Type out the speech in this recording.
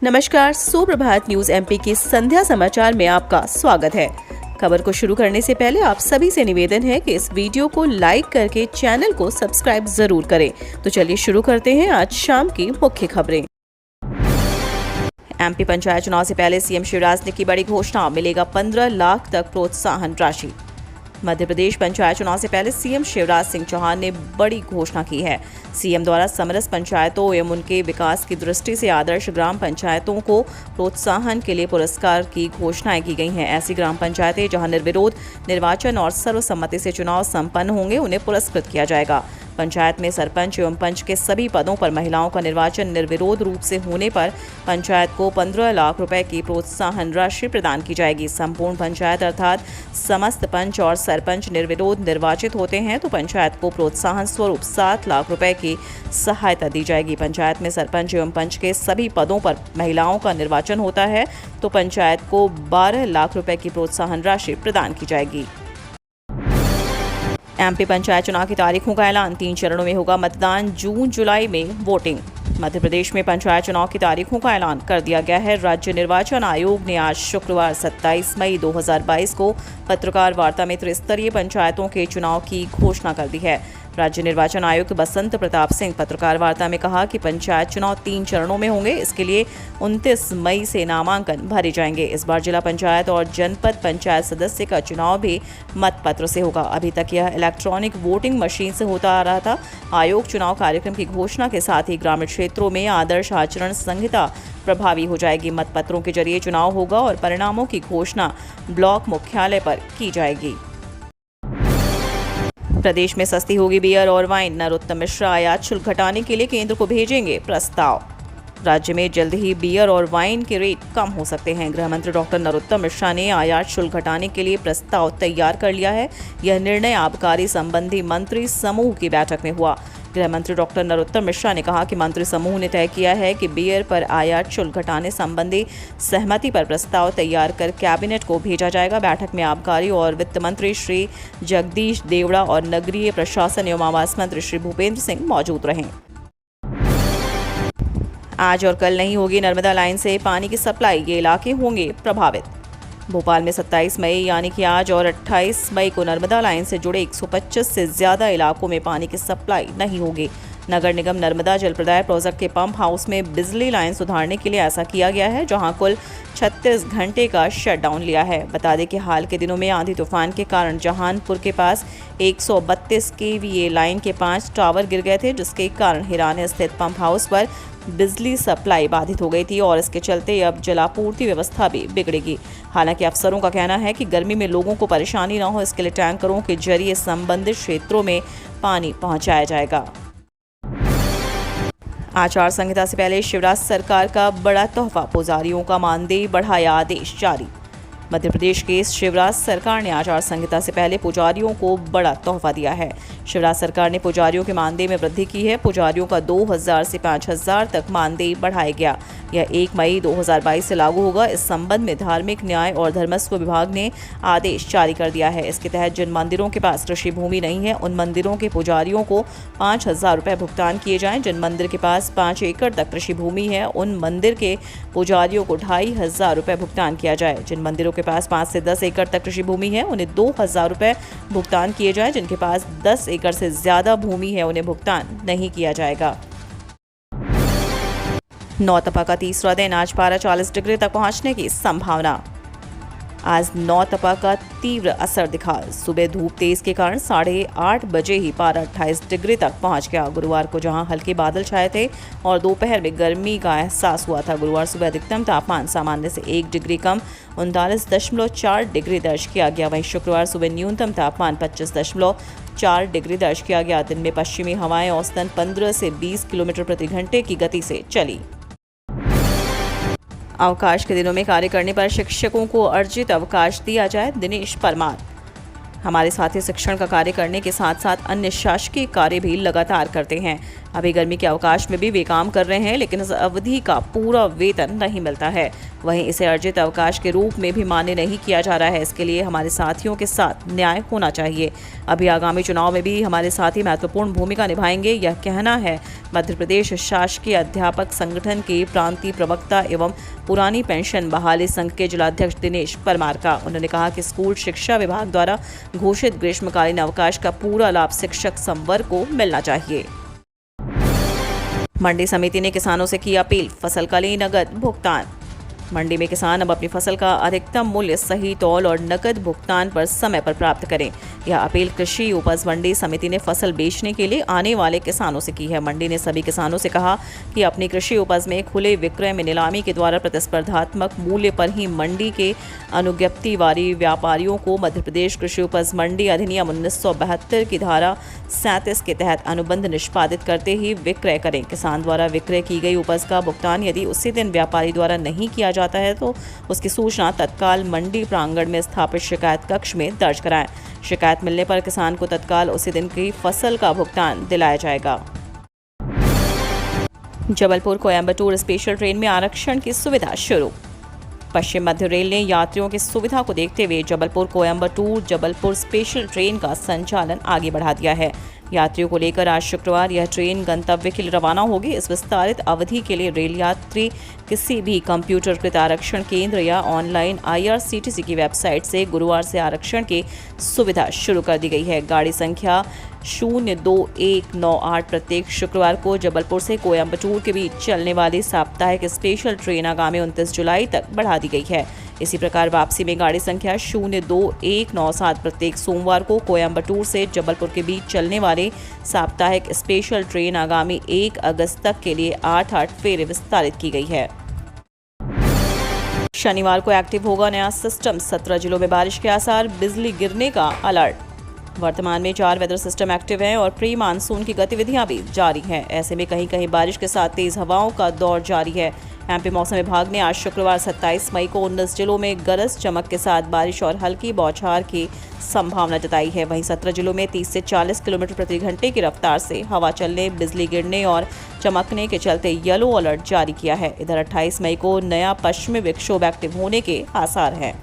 नमस्कार, सुप्रभात news MP के संध्या समाचार में आपका स्वागत है। खबर को शुरू करने से पहले आप सभी से निवेदन है कि इस वीडियो को लाइक करके चैनल को सब्सक्राइब जरूर करें। तो चलिए शुरू करते हैं आज शाम की मुख्य खबरें। एमपी पंचायत चुनाव से पहले सीएम शिवराज ने की बड़ी घोषणा, मिलेगा 15 लाख तक प्रोत्साहन राशि। मध्य प्रदेश पंचायत चुनाव से पहले सीएम शिवराज सिंह चौहान ने बड़ी घोषणा की है। सीएम द्वारा समरस पंचायतों एवं उनके विकास की दृष्टि से आदर्श ग्राम पंचायतों को प्रोत्साहन के लिए पुरस्कार की घोषणाएं की गई हैं। ऐसी ग्राम पंचायतें जहां निर्विरोध निर्वाचन और सर्वसम्मति से चुनाव संपन्न होंगे, उन्हें पुरस्कृत किया जाएगा। पंचायत में सरपंच एवं पंच के सभी पदों पर महिलाओं का निर्वाचन निर्विरोध रूप से होने पर पंचायत को 15 लाख रुपए की प्रोत्साहन राशि प्रदान की जाएगी। संपूर्ण पंचायत अर्थात समस्त पंच और सरपंच निर्विरोध निर्वाचित होते हैं तो पंचायत को प्रोत्साहन स्वरूप 7 लाख रुपए की सहायता दी जाएगी। पंचायत में सरपंच एवं पंच के सभी पदों पर महिलाओं का निर्वाचन होता है तो पंचायत को 12 लाख रुपए की प्रोत्साहन राशि प्रदान की जाएगी। एमपी पंचायत चुनाव की तारीखों का ऐलान, 3 चरणों में होगा मतदान, जून जुलाई में वोटिंग। मध्य प्रदेश में पंचायत चुनाव की तारीखों का ऐलान कर दिया गया है। राज्य निर्वाचन आयोग ने आज शुक्रवार 27 मई 2022 को पत्रकार वार्ता में त्रिस्तरीय पंचायतों के चुनाव की घोषणा कर दी है। राज्य निर्वाचन आयुक्त बसंत प्रताप सिंह पत्रकार वार्ता में कहा कि पंचायत चुनाव 3 चरणों में होंगे। इसके लिए 29 मई से नामांकन भरे जाएंगे। इस बार जिला पंचायत और जनपद पंचायत सदस्य का चुनाव भी मतपत्र से होगा। अभी तक यह इलेक्ट्रॉनिक वोटिंग मशीन से होता आ रहा था। आयोग चुनाव कार्यक्रम की घोषणा के साथ ही ग्रामीण क्षेत्रों में आदर्श आचरण संहिता प्रभावी हो जाएगी। मतपत्रों के जरिए चुनाव होगा और परिणामों की घोषणा ब्लॉक मुख्यालय पर की जाएगी। प्रदेश में सस्ती होगी बियर और वाइन, नरोत्तम मिश्रा आयात शुल्क घटाने के लिए केंद्र को भेजेंगे प्रस्ताव। राज्य में जल्द ही बियर और वाइन के रेट कम हो सकते हैं। गृह मंत्री डॉक्टर नरोत्तम मिश्रा ने आयात शुल्क घटाने के लिए प्रस्ताव तैयार कर लिया है। यह निर्णय आबकारी संबंधी मंत्री समूह की बैठक में हुआ। गृह मंत्री डॉक्टर नरोत्तम मिश्रा ने कहा कि मंत्री समूह ने तय किया है कि बियर पर आयात शुल्क घटाने संबंधी सहमति पर प्रस्ताव तैयार कर कैबिनेट को भेजा जाएगा। बैठक में आबकारी और वित्त मंत्री श्री जगदीश देवड़ा और नगरीय प्रशासन एवं आवास मंत्री श्री भूपेंद्र सिंह मौजूद रहे। आज और कल नहीं होगी नर्मदा लाइन से पानी की सप्लाई, ये इलाके होंगे प्रभावित। भोपाल में 27 मई यानी कि आज और 28 मई को नर्मदा लाइन से जुड़े 125 से ज़्यादा इलाकों में पानी की सप्लाई नहीं होगी। नगर निगम नर्मदा जल प्रदाय प्रोजेक्ट के पंप हाउस में बिजली लाइन सुधारने के लिए ऐसा किया गया है, जहां कुल 36 घंटे का शटडाउन लिया है। बता दें कि हाल के दिनों में आंधी तूफान के कारण जहानपुर के पास 132 केवीए लाइन के 5 टावर गिर गए थे, जिसके कारण हिराने स्थित पंप हाउस पर बिजली सप्लाई बाधित हो गई थी और इसके चलते अब जलापूर्ति व्यवस्था भी बिगड़ेगी। हालांकि अफसरों का कहना है कि गर्मी में लोगों को परेशानी न हो, इसके लिए टैंकरों के जरिए संबंधित क्षेत्रों में पानी पहुंचाया जाएगा। आचार संहिता से पहले शिवराज सरकार का बड़ा तोहफा, पुजारियों का मानदेय बढ़ाया, आदेश जारी। मध्य प्रदेश के शिवराज सरकार ने आचार संहिता से पहले पुजारियों को बड़ा तोहफा दिया है। शिवराज सरकार ने पुजारियों के मानदेय में वृद्धि की है। पुजारियों का 2000 से 5000 तक मानदेय बढ़ाया गया। यह 1 मई 2022 से लागू होगा। इस संबंध में धार्मिक न्याय और धर्मस्व विभाग ने आदेश जारी कर दिया है। इसके तहत जिन मंदिरों के पास कृषि भूमि नहीं है, उन मंदिरों के पुजारियों को 5000 रुपये भुगतान किए जाएं। जिन मंदिर के पास 5 एकड़ तक कृषि भूमि है, उन मंदिर के पुजारियों को 2500 रुपये भुगतान किया जाए। जिन मंदिरों के पास 5 से 10 एकड़ तक कृषि भूमि है, उन्हें 2000 रुपये भुगतान किए जाएं। जिनके पास 10 एकड़ से ज़्यादा भूमि है, उन्हें भुगतान नहीं किया जाएगा। नौतपा का तीसरा दिन, आज पारा 40 डिग्री तक पहुंचने की संभावना। आज नौतपा का तीव्र असर दिखा। सुबह धूप तेज के कारण 8:30 बजे ही पारा 28 डिग्री तक पहुंच गया। गुरुवार को जहां हल्के बादल छाए थे और दोपहर में गर्मी का एहसास हुआ था। गुरुवार सुबह अधिकतम तापमान सामान्य से 1 डिग्री कम 39.4 डिग्री दर्ज किया गया। वहीं शुक्रवार सुबह न्यूनतम तापमान 25.4 डिग्री दर्ज किया गया। दिन में पश्चिमी हवाएं औसतन 15 से 20 किलोमीटर प्रति घंटे की गति से चली। अवकाश के दिनों में कार्य करने पर शिक्षकों को अर्जित अवकाश दिया जाए, दिनेश परमार। हमारे साथी शिक्षण का कार्य करने के साथ साथ अन्य शासकीय कार्य भी लगातार करते हैं। अभी गर्मी के अवकाश में भी वे काम कर रहे हैं, लेकिन इस अवधि का पूरा वेतन नहीं मिलता है। वहीं इसे अर्जित अवकाश के रूप में भी मान्य नहीं किया जा रहा है। इसके लिए हमारे साथियों के साथ न्याय होना चाहिए। अभी आगामी चुनाव में भी हमारे साथी महत्वपूर्ण भूमिका निभाएंगे, यह कहना है मध्य प्रदेश शासकीय अध्यापक संगठन के प्रांतीय प्रवक्ता एवं पुरानी पेंशन बहाली संघ के जिलाध्यक्ष दिनेश परमार का। उन्होंने कहा कि स्कूल शिक्षा विभाग द्वारा घोषित ग्रीष्मकालीन अवकाश का पूरा लाभ शिक्षक संवर्ग को मिलना चाहिए। मंडी समिति ने किसानों से की अपील, फसल का लें नगद भुगतान। मंडी में किसान अब अपनी फसल का अधिकतम मूल्य सही तौल और नकद भुगतान पर समय पर प्राप्त करें। यह अपील कृषि उपज मंडी समिति ने फसल बेचने के लिए आने वाले किसानों से की है। मंडी ने सभी किसानों से कहा कि अपनी कृषि उपज में खुले विक्रय में नीलामी के द्वारा प्रतिस्पर्धात्मक मूल्य पर ही मंडी के अनुज्ञप्तिवारी व्यापारियों को मध्य प्रदेश कृषि उपज मंडी अधिनियम 1972 की धारा 37 के तहत अनुबंध निष्पादित करते ही विक्रय करें। किसान द्वारा विक्रय की गई उपज का भुगतान यदि उसी दिन व्यापारी द्वारा नहीं किया जाता है तो उसकी सूचना तत्काल मंडी प्रांगण में स्थापित शिकायत कक्ष में दर्ज कराएं। शिकायत मिलने पर किसान को तत्काल उसी दिन की फसल का भुगतान दिलाया जाएगा। जबलपुर कोयंबटूर स्पेशल ट्रेन में आरक्षण की सुविधा शुरू। पश्चिम मध्य रेल ने यात्रियों की सुविधा को देखते हुए जबलपुर कोयंबटूर जबलपुर स्पेशल ट्रेन का संचालन आगे बढ़ा दिया है। यात्रियों को लेकर आज शुक्रवार यह ट्रेन गंतव्य के लिए रवाना होगी। इस विस्तारित अवधि के लिए रेल यात्री किसी भी कंप्यूटरकृत आरक्षण केंद्र या ऑनलाइन IRCTC की वेबसाइट से गुरुवार से आरक्षण की सुविधा शुरू कर दी गई है। गाड़ी संख्या 02198 प्रत्येक शुक्रवार को जबलपुर से कोयंबटूर के बीच चलने वाली साप्ताहिक स्पेशल ट्रेन आगामी 29 जुलाई तक बढ़ा दी गई है। इसी प्रकार वापसी में गाड़ी संख्या 02197 प्रत्येक सोमवार को कोयंबटूर से जबलपुर के बीच चलने वाले साप्ताहिक स्पेशल ट्रेन आगामी 1 अगस्त तक के लिए 8 फेरे विस्तारित की गई है। शनिवार को एक्टिव होगा नया सिस्टम, 17 जिलों में बारिश के आसार, बिजली गिरने का अलर्ट। वर्तमान में 4 वेदर सिस्टम एक्टिव हैं और प्री मानसून की गतिविधियां भी जारी हैं। ऐसे में कहीं कहीं बारिश के साथ तेज हवाओं का दौर जारी है। एमपी मौसम विभाग ने आज शुक्रवार 27 मई को 19 जिलों में गरज चमक के साथ बारिश और हल्की बौछार की संभावना जताई है। वहीं 17 जिलों में 30 से 40 किलोमीटर प्रति घंटे की रफ्तार से हवा चलने, बिजली गिरने और चमकने के चलते येलो अलर्ट जारी किया है। इधर 28 मई को नया पश्चिमी विक्षोभ एक्टिव होने के आसार हैं।